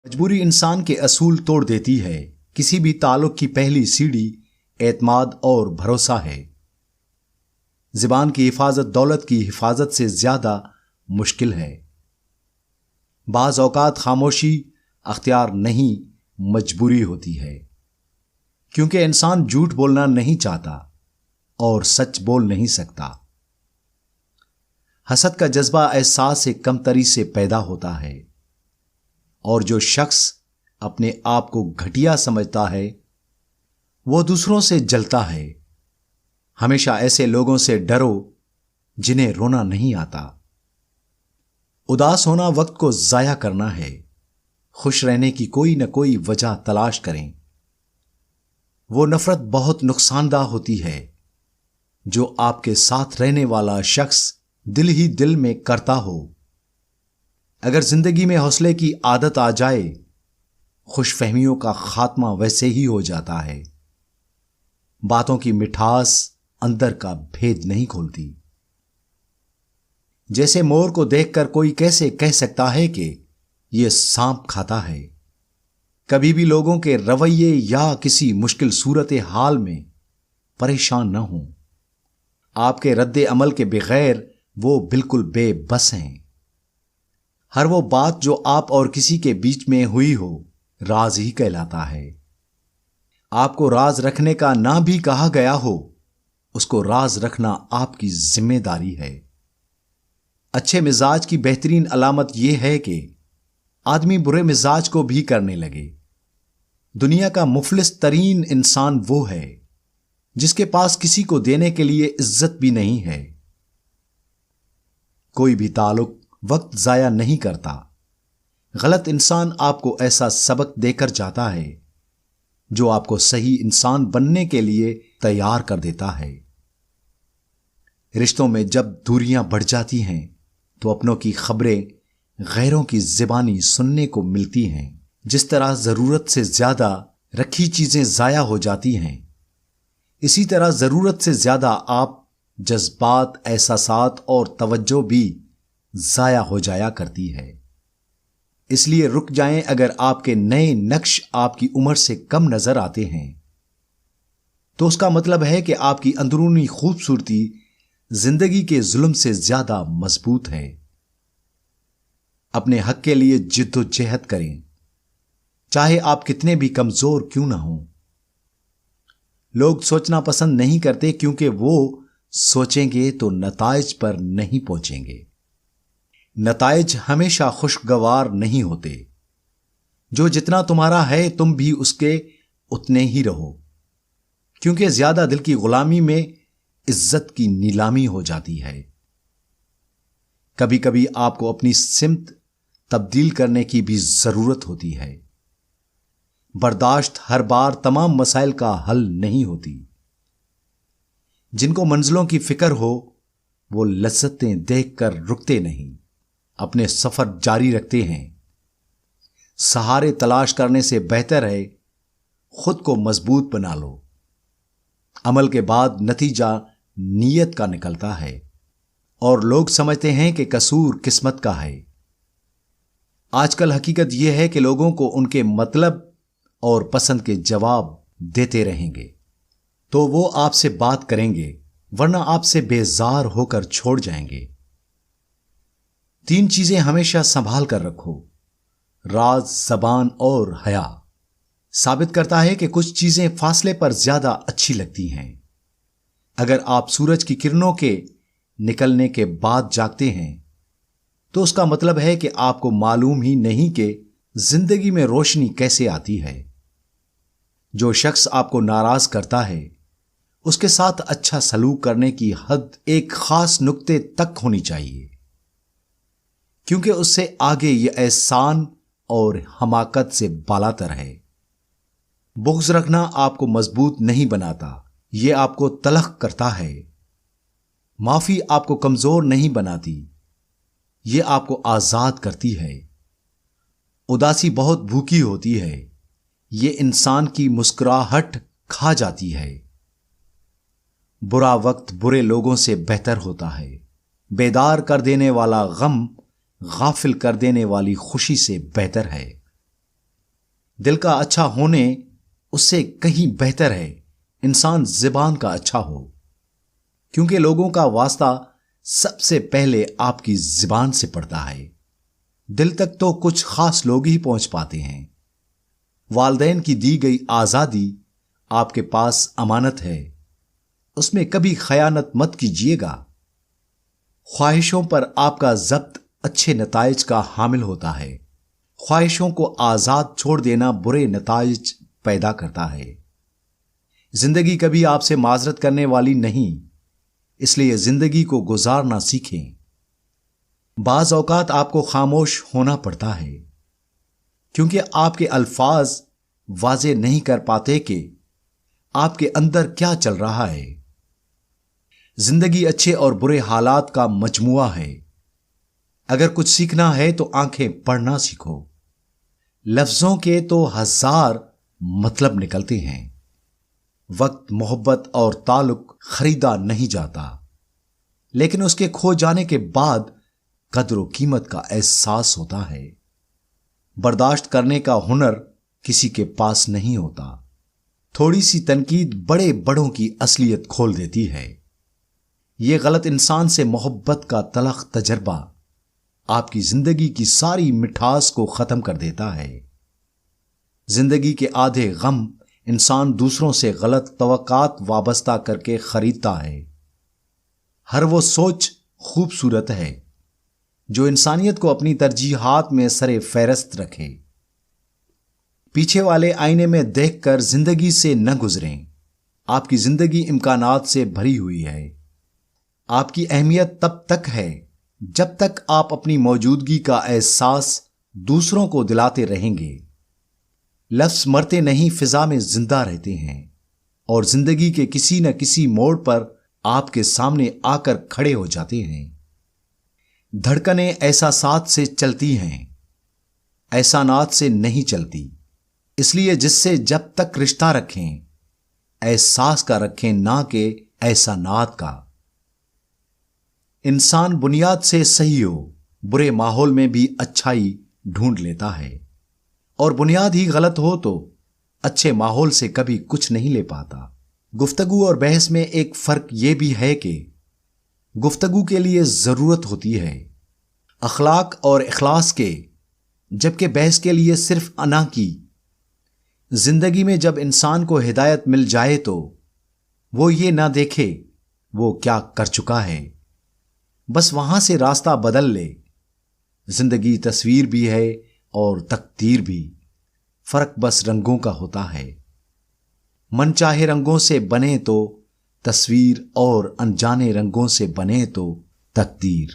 مجبوری انسان کے اصول توڑ دیتی ہے۔ کسی بھی تعلق کی پہلی سیڑھی اعتماد اور بھروسہ ہے۔ زبان کی حفاظت دولت کی حفاظت سے زیادہ مشکل ہے۔ بعض اوقات خاموشی اختیار نہیں، مجبوری ہوتی ہے، کیونکہ انسان جھوٹ بولنا نہیں چاہتا اور سچ بول نہیں سکتا۔ حسد کا جذبہ احساس کمتری سے پیدا ہوتا ہے، اور جو شخص اپنے آپ کو گھٹیا سمجھتا ہے وہ دوسروں سے جلتا ہے۔ ہمیشہ ایسے لوگوں سے ڈرو جنہیں رونا نہیں آتا۔ اداس ہونا وقت کو ضائع کرنا ہے۔ خوش رہنے کی کوئی نہ کوئی وجہ تلاش کریں۔ وہ نفرت بہت نقصان دہ ہوتی ہے جو آپ کے ساتھ رہنے والا شخص دل ہی دل میں کرتا ہو۔ اگر زندگی میں حوصلے کی عادت آ جائے، خوش فہمیوں کا خاتمہ ویسے ہی ہو جاتا ہے۔ باتوں کی مٹھاس اندر کا بھید نہیں کھولتی۔ جیسے مور کو دیکھ کر کوئی کیسے کہہ سکتا ہے کہ یہ سانپ کھاتا ہے؟ کبھی بھی لوگوں کے رویے یا کسی مشکل صورت حال میں پریشان نہ ہوں۔ آپ کے رد عمل کے بغیر وہ بالکل بے بس ہیں۔ ہر وہ بات جو آپ اور کسی کے بیچ میں ہوئی ہو راز ہی کہلاتا ہے۔ آپ کو راز رکھنے کا نہ بھی کہا گیا ہو، اس کو راز رکھنا آپ کی ذمہ داری ہے۔ اچھے مزاج کی بہترین علامت یہ ہے کہ آدمی برے مزاج کو بھی کرنے لگے۔ دنیا کا مفلس ترین انسان وہ ہے جس کے پاس کسی کو دینے کے لیے عزت بھی نہیں ہے۔ کوئی بھی تعلق وقت ضائع نہیں کرتا۔ غلط انسان آپ کو ایسا سبق دے کر جاتا ہے جو آپ کو صحیح انسان بننے کے لیے تیار کر دیتا ہے۔ رشتوں میں جب دوریاں بڑھ جاتی ہیں تو اپنوں کی خبریں غیروں کی زبانی سننے کو ملتی ہیں۔ جس طرح ضرورت سے زیادہ رکھی چیزیں ضائع ہو جاتی ہیں، اسی طرح ضرورت سے زیادہ آپ جذبات، احساسات اور توجہ بھی ضائع ہو جایا کرتی ہے۔ اس لیے رک جائیں اگر آپ کے نئے نقش آپ کی عمر سے کم نظر آتے ہیں، تو اس کا مطلب ہے کہ آپ کی اندرونی خوبصورتی زندگی کے ظلم سے زیادہ مضبوط ہے۔ اپنے حق کے لیے جد و جہد کریں، چاہے آپ کتنے بھی کمزور کیوں نہ ہوں۔ لوگ سوچنا پسند نہیں کرتے کیونکہ وہ سوچیں گے تو نتائج پر نہیں پہنچیں گے۔ نتائج ہمیشہ خوشگوار نہیں ہوتے۔ جو جتنا تمہارا ہے تم بھی اس کے اتنے ہی رہو، کیونکہ زیادہ دل کی غلامی میں عزت کی نیلامی ہو جاتی ہے۔ کبھی کبھی آپ کو اپنی سمت تبدیل کرنے کی بھی ضرورت ہوتی ہے۔ برداشت ہر بار تمام مسائل کا حل نہیں ہوتی۔ جن کو منزلوں کی فکر ہو وہ لذتیں دیکھ کر رکتے نہیں، اپنے سفر جاری رکھتے ہیں۔ سہارے تلاش کرنے سے بہتر ہے خود کو مضبوط بنا لو۔ عمل کے بعد نتیجہ نیت کا نکلتا ہے، اور لوگ سمجھتے ہیں کہ قصور قسمت کا ہے۔ آج کل حقیقت یہ ہے کہ لوگوں کو ان کے مطلب اور پسند کے جواب دیتے رہیں گے تو وہ آپ سے بات کریں گے، ورنہ آپ سے بیزار ہو کر چھوڑ جائیں گے۔ 3 چیزیں ہمیشہ سنبھال کر رکھو: راز، زبان اور حیا۔ ثابت کرتا ہے کہ کچھ چیزیں فاصلے پر زیادہ اچھی لگتی ہیں۔ اگر آپ سورج کی کرنوں کے نکلنے کے بعد جاگتے ہیں تو اس کا مطلب ہے کہ آپ کو معلوم ہی نہیں کہ زندگی میں روشنی کیسے آتی ہے۔ جو شخص آپ کو ناراض کرتا ہے اس کے ساتھ اچھا سلوک کرنے کی حد ایک خاص نقطے تک ہونی چاہیے، کیونکہ اس سے آگے یہ احسان اور حماقت سے بالاتر ہے۔ بغض رکھنا آپ کو مضبوط نہیں بناتا، یہ آپ کو تلخ کرتا ہے۔ معافی آپ کو کمزور نہیں بناتی، یہ آپ کو آزاد کرتی ہے۔ اداسی بہت بھوکی ہوتی ہے، یہ انسان کی مسکراہٹ کھا جاتی ہے۔ برا وقت برے لوگوں سے بہتر ہوتا ہے۔ بیدار کر دینے والا غم غافل کر دینے والی خوشی سے بہتر ہے۔ دل کا اچھا ہونے اس سے کہیں بہتر ہے انسان زبان کا اچھا ہو، کیونکہ لوگوں کا واسطہ سب سے پہلے آپ کی زبان سے پڑتا ہے۔ دل تک تو کچھ خاص لوگ ہی پہنچ پاتے ہیں۔ والدین کی دی گئی آزادی آپ کے پاس امانت ہے، اس میں کبھی خیانت مت کیجیے گا۔ خواہشوں پر آپ کا ضبط اچھے نتائج کا حامل ہوتا ہے، خواہشوں کو آزاد چھوڑ دینا برے نتائج پیدا کرتا ہے۔ زندگی کبھی آپ سے معذرت کرنے والی نہیں، اس لیے زندگی کو گزارنا سیکھیں۔ بعض اوقات آپ کو خاموش ہونا پڑتا ہے، کیونکہ آپ کے الفاظ واضح نہیں کر پاتے کہ آپ کے اندر کیا چل رہا ہے۔ زندگی اچھے اور برے حالات کا مجموعہ ہے۔ اگر کچھ سیکھنا ہے تو آنکھیں پڑھنا سیکھو۔ لفظوں کے تو ہزار مطلب نکلتے ہیں۔ وقت، محبت اور تعلق خریدا نہیں جاتا، لیکن اس کے کھو جانے کے بعد قدر و قیمت کا احساس ہوتا ہے۔ برداشت کرنے کا ہنر کسی کے پاس نہیں ہوتا۔ تھوڑی سی تنقید بڑے بڑوں کی اصلیت کھول دیتی ہے۔ یہ غلط انسان سے محبت کا تلخ تجربہ آپ کی زندگی کی ساری مٹھاس کو ختم کر دیتا ہے۔ زندگی کے آدھے غم انسان دوسروں سے غلط توقعات وابستہ کر کے خریدتا ہے۔ ہر وہ سوچ خوبصورت ہے جو انسانیت کو اپنی ترجیحات میں سر فہرست رکھے۔ پیچھے والے آئینے میں دیکھ کر زندگی سے نہ گزریں۔ آپ کی زندگی امکانات سے بھری ہوئی ہے۔ آپ کی اہمیت تب تک ہے جب تک آپ اپنی موجودگی کا احساس دوسروں کو دلاتے رہیں گے۔ لفظ مرتے نہیں، فضا میں زندہ رہتے ہیں، اور زندگی کے کسی نہ کسی موڑ پر آپ کے سامنے آ کر کھڑے ہو جاتے ہیں۔ دھڑکنیں احساسات سے چلتی ہیں، احسانات سے نہیں چلتی۔ اس لیے جس سے جب تک رشتہ رکھیں، احساس کا رکھیں، نہ کہ احسانات کا۔ انسان بنیاد سے صحیح ہو، برے ماحول میں بھی اچھائی ڈھونڈ لیتا ہے، اور بنیاد ہی غلط ہو تو اچھے ماحول سے کبھی کچھ نہیں لے پاتا۔ گفتگو اور بحث میں ایک فرق یہ بھی ہے کہ گفتگو کے لیے ضرورت ہوتی ہے اخلاق اور اخلاص کے، جبکہ بحث کے لیے صرف انا کی۔ زندگی میں جب انسان کو ہدایت مل جائے تو وہ یہ نہ دیکھے وہ کیا کر چکا ہے، بس وہاں سے راستہ بدل لے۔ زندگی تصویر بھی ہے اور تقدیر بھی، فرق بس رنگوں کا ہوتا ہے۔ من چاہے رنگوں سے بنے تو تصویر، اور انجانے رنگوں سے بنے تو تقدیر۔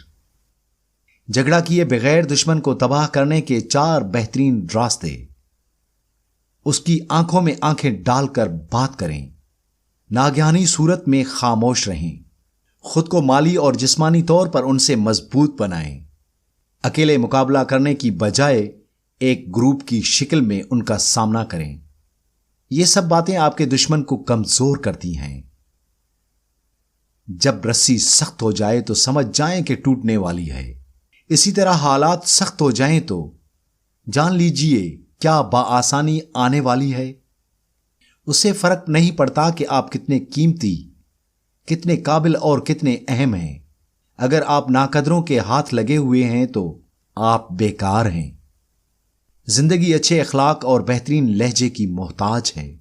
جھگڑا کیے بغیر دشمن کو تباہ کرنے کے 4 بہترین راستے۔ اس کی آنکھوں میں آنکھیں ڈال کر بات کریں، ناگہانی صورت میں خاموش رہیں، خود کو مالی اور جسمانی طور پر ان سے مضبوط بنائیں۔ اکیلے مقابلہ کرنے کی بجائے ایک گروپ کی شکل میں ان کا سامنا کریں۔ یہ سب باتیں آپ کے دشمن کو کمزور کرتی ہیں۔ جب رسی سخت ہو جائے تو سمجھ جائیں کہ ٹوٹنے والی ہے۔ اسی طرح حالات سخت ہو جائیں تو جان لیجئے کیا بآسانی آنے والی ہے۔ اس سے فرق نہیں پڑتا کہ آپ کتنے قیمتی، کتنے قابل اور کتنے اہم ہیں۔ اگر آپ ناقدروں کے ہاتھ لگے ہوئے ہیں تو آپ بیکار ہیں۔ زندگی اچھے اخلاق اور بہترین لہجے کی محتاج ہے۔